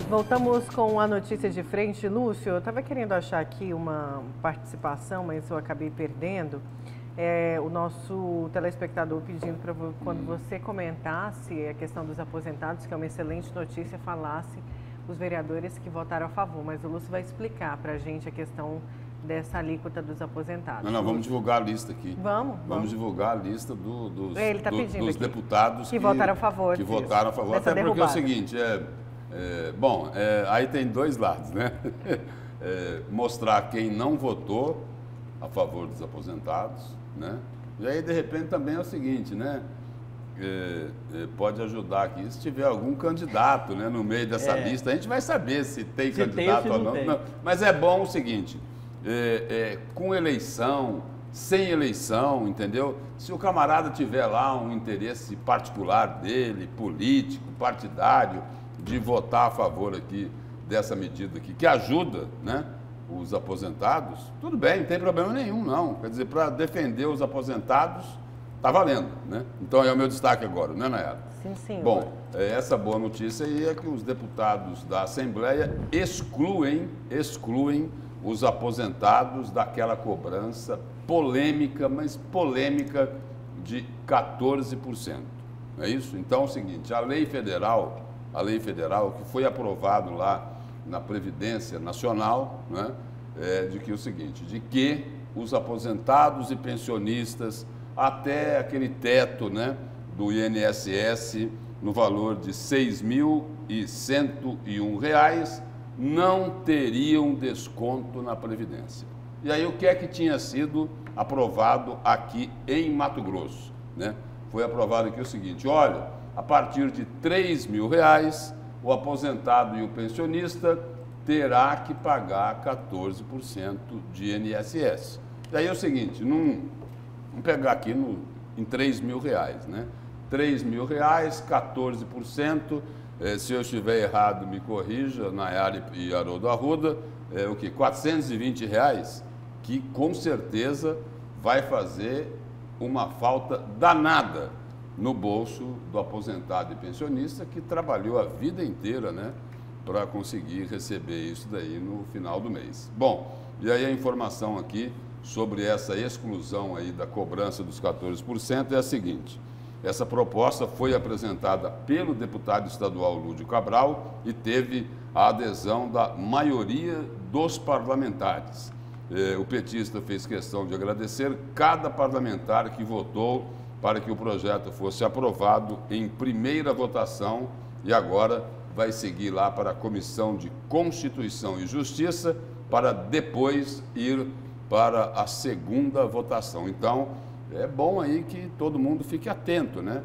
Voltamos com a notícia de frente. Lúcio, eu estava querendo achar aqui uma participação, mas eu acabei perdendo. O nosso telespectador pedindo para quando você comentasse a questão dos aposentados, que é uma excelente notícia, falasse os vereadores que votaram a favor. Mas o Lúcio vai explicar para a gente a questão dessa alíquota dos aposentados. Não, vamos divulgar a lista aqui. Vamos divulgar a lista dos deputados que votaram a favor. Que votaram a favor. Até porque é o seguinte, aí tem dois lados, né? Mostrar quem não votou a favor dos aposentados, né? E aí, de repente, também é o seguinte, né? Pode ajudar aqui, se tiver algum candidato, né, no meio dessa lista, a gente vai saber se tem candidato ou não. Mas é bom o seguinte, com eleição, sem eleição, entendeu? Se o camarada tiver lá um interesse particular dele, político, partidário, de votar a favor aqui dessa medida aqui, que ajuda, né, os aposentados, tudo bem, não tem problema nenhum, não. Quer dizer, para defender os aposentados, está valendo, né? Então é o meu destaque agora, né, Nayara? Sim, senhor. Bom, essa boa notícia aí é que os deputados da Assembleia excluem os aposentados daquela cobrança polêmica, mas polêmica de 14%. Não é isso? Então é o seguinte, a lei federal que foi aprovada lá na Previdência Nacional, né, de que os aposentados e pensionistas até aquele teto, né, do INSS no valor de R$ 6.101 não teriam desconto na Previdência. E aí o que é que tinha sido aprovado aqui em Mato Grosso, né? Foi aprovado aqui o seguinte, olha, a partir de R$ 3.000, o aposentado e o pensionista terá que pagar 14% de INSS. E aí é o seguinte, vamos pegar aqui em R$ 3.000, né? R$ 3.000, 14%, se eu estiver errado, me corrija, Nayara e Haroldo Arruda, o quê? R$ 420, que com certeza vai fazer uma falta danada no bolso do aposentado e pensionista que trabalhou a vida inteira, né, para conseguir receber isso daí no final do mês. Bom, e aí a informação aqui sobre essa exclusão aí da cobrança dos 14% é a seguinte. Essa proposta foi apresentada pelo deputado estadual Lúdio Cabral e teve a adesão da maioria dos parlamentares. O petista fez questão de agradecer cada parlamentar que votou para que o projeto fosse aprovado em primeira votação e agora vai seguir lá para a Comissão de Constituição e Justiça para depois ir para a segunda votação. Então, é bom aí que todo mundo fique atento, né?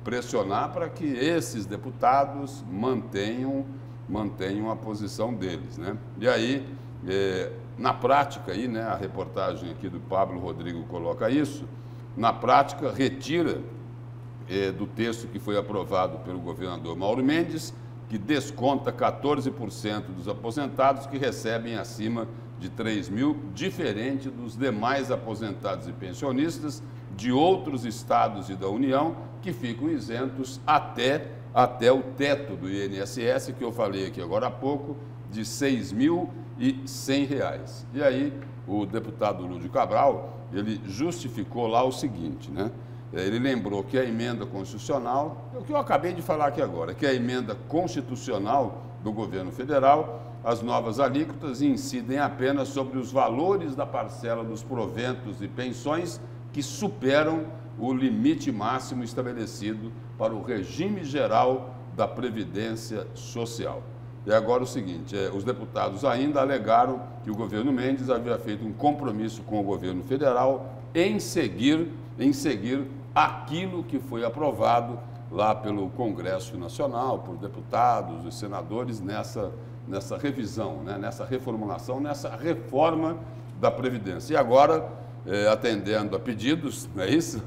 Pressionar para que esses deputados mantenham a posição deles, né? E aí, na prática, aí, né, a reportagem aqui do Pablo Rodrigo coloca isso, na prática, retira do texto que foi aprovado pelo governador Mauro Mendes, que desconta 14% dos aposentados que recebem acima de 3 mil, diferente dos demais aposentados e pensionistas de outros estados e da União, que ficam isentos até o teto do INSS, que eu falei aqui agora há pouco, de R$ 6.100. E aí, o deputado Lúdio Cabral, ele justificou lá o seguinte, né? Ele lembrou que a emenda constitucional, é o que eu acabei de falar aqui agora, que a emenda constitucional do governo federal, as novas alíquotas incidem apenas sobre os valores da parcela dos proventos e pensões que superam o limite máximo estabelecido para o regime geral da Previdência Social. E agora o seguinte, os deputados ainda alegaram que o governo Mendes havia feito um compromisso com o governo federal em seguir aquilo que foi aprovado lá pelo Congresso Nacional, por deputados e senadores nessa revisão, né, nessa reformulação, nessa reforma da Previdência. E agora, atendendo a pedidos, não é isso?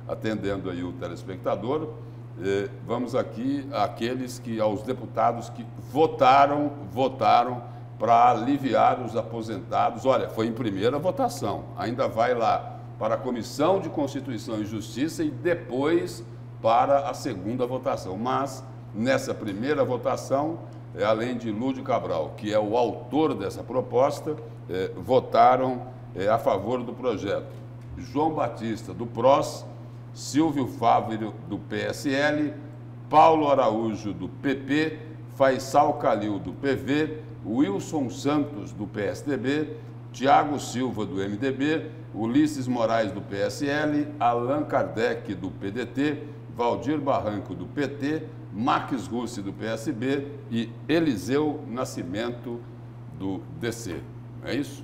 Atendendo aí o telespectador, vamos aqui aos deputados que votaram para aliviar os aposentados. Olha, foi em primeira votação, ainda vai lá para a Comissão de Constituição e Justiça e depois para a segunda votação. Mas, nessa primeira votação, além de Lúdio Cabral, que é o autor dessa proposta, votaram a favor do projeto. João Batista, do PROS, Silvio Fávero, do PSL, Paulo Araújo, do PP, Faisal Calil, do PV, Wilson Santos, do PSDB, Tiago Silva, do MDB, Ulisses Moraes, do PSL, Allan Kardec, do PDT, Valdir Barranco, do PT, Marques Russi, do PSB e Eliseu Nascimento, do DC. É isso?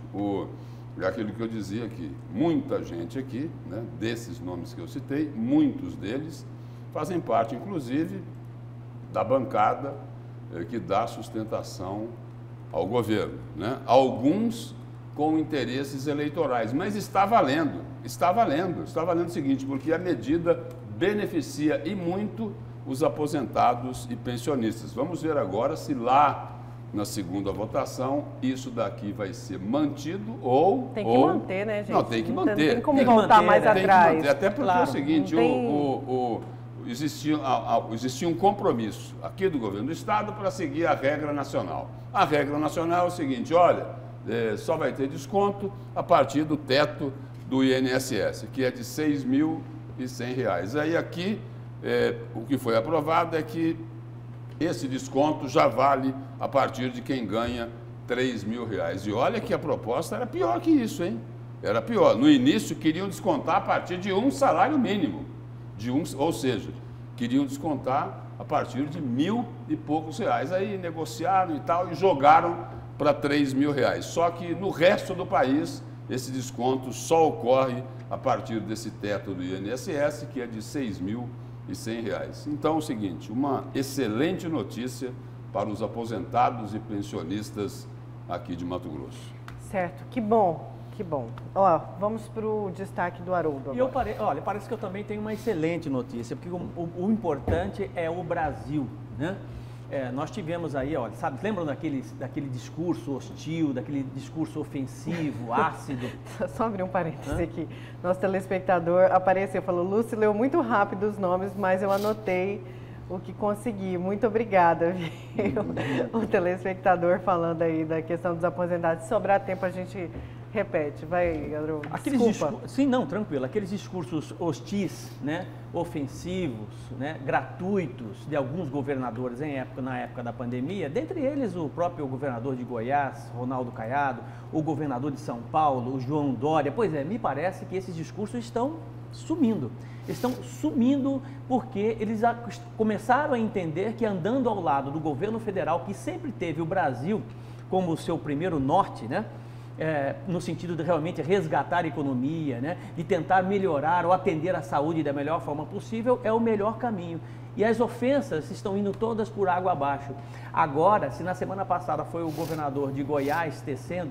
É aquilo que eu dizia aqui. Muita gente aqui, né, desses nomes que eu citei, muitos deles fazem parte, inclusive, da bancada que dá sustentação ao governo, né? Alguns com interesses eleitorais, mas está valendo o seguinte, porque a medida beneficia e muito os aposentados e pensionistas. Vamos ver agora se lá na segunda votação isso daqui vai ser mantido ou... Tem que manter, né, gente? Não, tem que manter. Não tem como voltar mais atrás. Até porque é o seguinte, existia um compromisso aqui do governo do estado para seguir a regra nacional. A regra nacional é o seguinte, olha, só vai ter desconto a partir do teto do INSS, que é de R$ 6.100. Aí aqui, o que foi aprovado é que esse desconto já vale a partir de quem ganha R$ 3.000. E olha que a proposta era pior que isso, hein? Era pior. No início, queriam descontar a partir de um salário mínimo. Ou seja, queriam descontar a partir de R$ 1.000 e poucos. Aí negociaram e tal e jogaram para R$ 3.000. Só que no resto do país, esse desconto só ocorre a partir desse teto do INSS, que é de R$ 6.100. Então é o seguinte, uma excelente notícia para os aposentados e pensionistas aqui de Mato Grosso. Certo, que bom. Que bom. Ó, vamos para o destaque do Haroldo agora. Olha, parece que eu também tenho uma excelente notícia, porque o importante é o Brasil, né? Nós tivemos aí, olha, sabe, lembram daquele discurso hostil, daquele discurso ofensivo, ácido? Só abrir um parêntese aqui. Nosso telespectador apareceu, falou, Lúcio leu muito rápido os nomes, mas eu anotei o que consegui. Muito obrigada, viu? O telespectador falando aí da questão dos aposentados. Se sobrar tempo, a gente repete. Vai, Haroldo. Desculpa. Sim, não, tranquilo. Aqueles discursos hostis, né, ofensivos, né, gratuitos de alguns governadores na época da pandemia, dentre eles o próprio governador de Goiás, Ronaldo Caiado, o governador de São Paulo, o João Dória. Pois é, me parece que esses discursos estão sumindo. Estão sumindo porque eles começaram a entender que andando ao lado do governo federal, que sempre teve o Brasil como o seu primeiro norte, né? No sentido de realmente resgatar a economia, né? De tentar melhorar ou atender a saúde da melhor forma possível, é o melhor caminho. E as ofensas estão indo todas por água abaixo. Agora, se na semana passada foi o governador de Goiás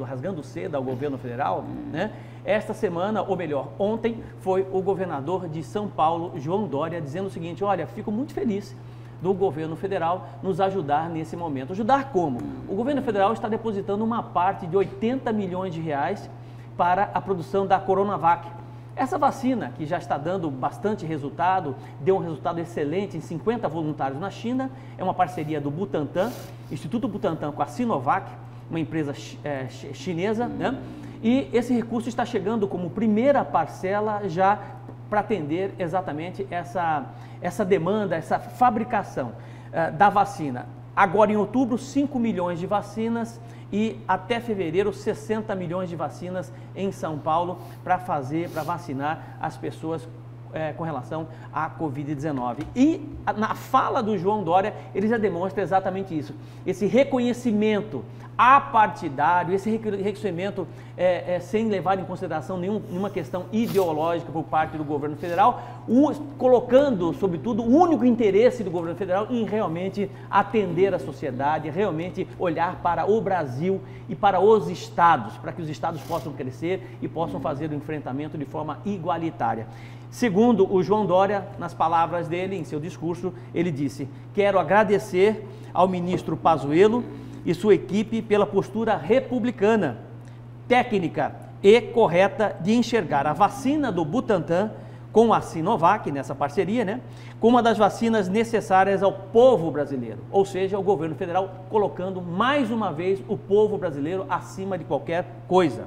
rasgando seda ao governo federal, né? Esta semana, ou melhor, ontem, foi o governador de São Paulo, João Dória, dizendo o seguinte, olha, fico muito feliz do governo federal nos ajudar nesse momento. Ajudar como? O governo federal está depositando uma parte de 80 milhões de reais para a produção da Coronavac. Essa vacina, que já está dando bastante resultado, deu um resultado excelente em 50 voluntários na China, é uma parceria do Butantan, Instituto Butantan com a Sinovac, uma empresa chinesa, né? E esse recurso está chegando como primeira parcela já para atender exatamente essa demanda, essa fabricação da vacina. Agora em outubro, 5 milhões de vacinas e até fevereiro 60 milhões de vacinas em São Paulo para vacinar as pessoas com relação à Covid-19. E na fala do João Dória, ele já demonstra exatamente isso, esse reconhecimento apartidário, esse reconhecimento sem levar em consideração nenhuma questão ideológica por parte do governo federal, colocando, sobretudo, o único interesse do governo federal em realmente atender a sociedade, realmente olhar para o Brasil e para os estados, para que os estados possam crescer e possam fazer o enfrentamento de forma igualitária. Segundo o João Dória, nas palavras dele, em seu discurso, ele disse: quero agradecer ao ministro Pazuello e sua equipe pela postura republicana, técnica e correta de enxergar a vacina do Butantan com a Sinovac, nessa parceria, né, com uma das vacinas necessárias ao povo brasileiro, ou seja, o governo federal colocando mais uma vez o povo brasileiro acima de qualquer coisa.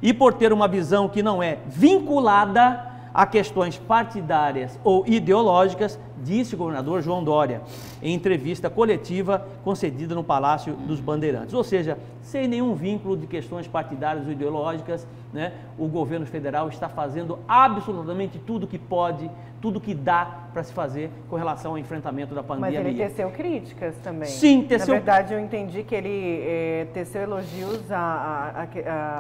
E por ter uma visão que não é vinculada a questões partidárias ou ideológicas, disse o governador João Dória, em entrevista coletiva concedida no Palácio dos Bandeirantes. Ou seja, sem nenhum vínculo de questões partidárias ou ideológicas, né, o governo federal está fazendo absolutamente tudo que pode, tudo que dá para se fazer com relação ao enfrentamento da pandemia. Mas ele teceu críticas também. Sim, teceu. Na verdade, eu entendi que ele teceu elogios a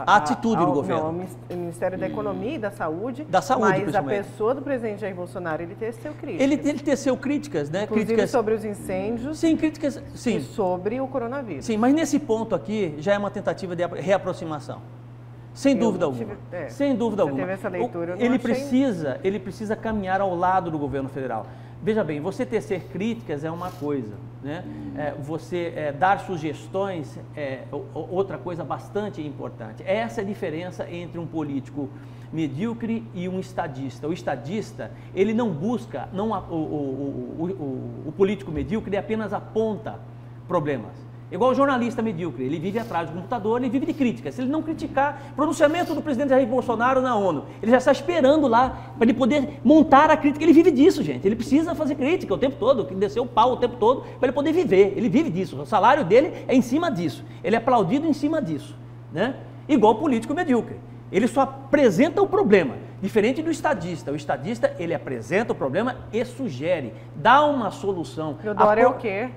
atitude do governo. Não, ao Ministério da Economia e da Saúde. Da Saúde, mas a pessoa do presidente Jair Bolsonaro, ele teceu críticas. Ele teceu críticas, né? Inclusive críticas sobre os incêndios. Sim, críticas, sim. E sobre o coronavírus. Sim, mas nesse ponto aqui já é uma tentativa de reaproximação. Sem dúvida alguma. Sem dúvida alguma. Teve essa leitura, ele precisa caminhar ao lado do governo federal. Veja bem, você tecer críticas é uma coisa, né? Você dar sugestões é outra coisa bastante importante. Essa é a diferença entre um político medíocre e um estadista. O estadista, ele não busca, o político medíocre apenas aponta problemas. Igual o jornalista medíocre, ele vive atrás do computador, ele vive de críticas. Se ele não criticar o pronunciamento do presidente Jair Bolsonaro na ONU, ele já está esperando lá para ele poder montar a crítica. Ele vive disso, gente. Ele precisa fazer crítica o tempo todo, descer o pau o tempo todo, para ele poder viver. Ele vive disso. O salário dele é em cima disso. Ele é aplaudido em cima disso, né? Igual o político medíocre. Ele só apresenta o problema, diferente do estadista. O estadista, ele apresenta o problema e sugere, dá uma solução. E o Dória é o quê?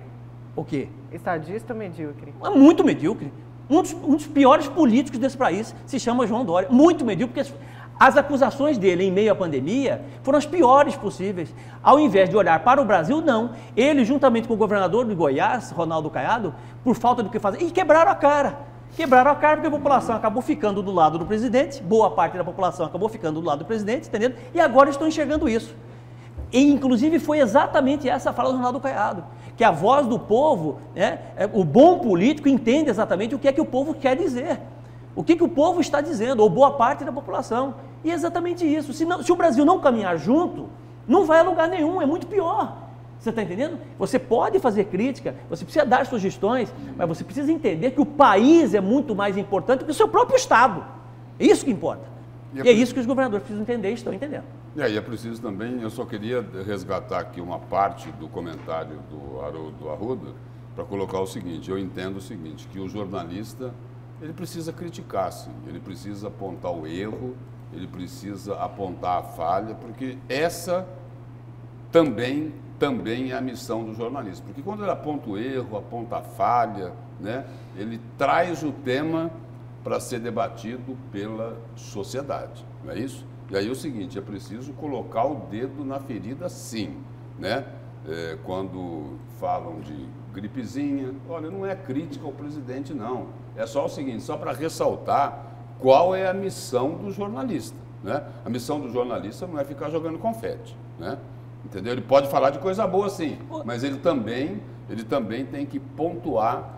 O quê? Estadista ou medíocre? É muito medíocre. Um dos piores políticos desse país se chama João Dória. Muito medíocre, porque as acusações dele em meio à pandemia foram as piores possíveis. Ao invés de olhar para o Brasil, não. Ele, juntamente com o governador de Goiás, Ronaldo Caiado, por falta do que fazer, e quebraram a cara. Quebraram a cara porque a população acabou ficando do lado do presidente, boa parte da população acabou ficando do lado do presidente, entendeu? E agora estão enxergando isso. E, inclusive, foi exatamente essa fala do Ronaldo Caiado, que a voz do povo, né, o bom político entende exatamente o que é que o povo quer dizer, o que o povo está dizendo, ou boa parte da população. E é exatamente isso. Se o Brasil não caminhar junto, não vai a lugar nenhum, é muito pior. Você está entendendo? Você pode fazer crítica, você precisa dar sugestões, mas você precisa entender que o país é muito mais importante que o seu próprio Estado. É isso que importa. E é isso que os governadores precisam entender e estão entendendo. E aí é preciso também, eu só queria resgatar aqui uma parte do comentário do Haroldo Arruda para colocar o seguinte: eu entendo o seguinte, que o jornalista, ele precisa criticar, sim, ele precisa apontar o erro, ele precisa apontar a falha, porque essa também é a missão do jornalista. Porque quando ele aponta o erro, aponta a falha, né, ele traz o tema para ser debatido pela sociedade, não é isso? E aí é o seguinte, é preciso colocar o dedo na ferida, sim, né? Quando falam de gripezinha, olha, não é crítica ao presidente, não. É só o seguinte, só para ressaltar qual é a missão do jornalista, né? A missão do jornalista não é ficar jogando confete, né? Entendeu? Ele pode falar de coisa boa, sim, mas ele também tem que pontuar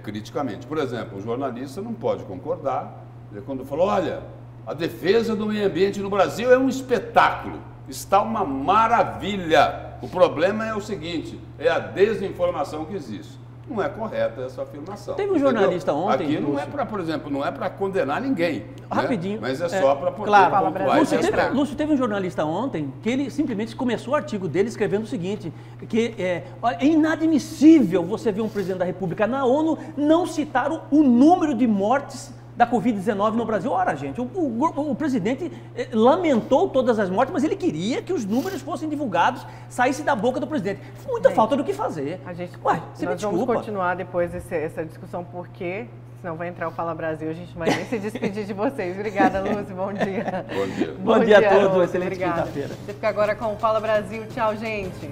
criticamente. Por exemplo, o jornalista não pode concordar quando fala, olha, a defesa do meio ambiente no Brasil é um espetáculo, está uma maravilha. O problema é o seguinte, é a desinformação que existe. Não é correta essa afirmação. Teve um jornalista ontem... Aqui não é para, por exemplo, não é para condenar ninguém. Rapidinho. Né? Mas é só para poder pontuar. Lúcio, teve um jornalista ontem que ele simplesmente começou o artigo dele escrevendo o seguinte, que é inadmissível você ver um presidente da República na ONU não citar o número de mortes da Covid-19 no Brasil. Ora, gente, o presidente lamentou todas as mortes, mas ele queria que os números fossem divulgados, saísse da boca do presidente. Muita falta do que fazer. Nós vamos continuar depois essa discussão, porque senão vai entrar o Fala Brasil, a gente vai nem se despedir de vocês. Obrigada, Lúcio, bom dia. Bom dia. Bom dia a todos, excelente quinta-feira. Você fica agora com o Fala Brasil. Tchau, gente.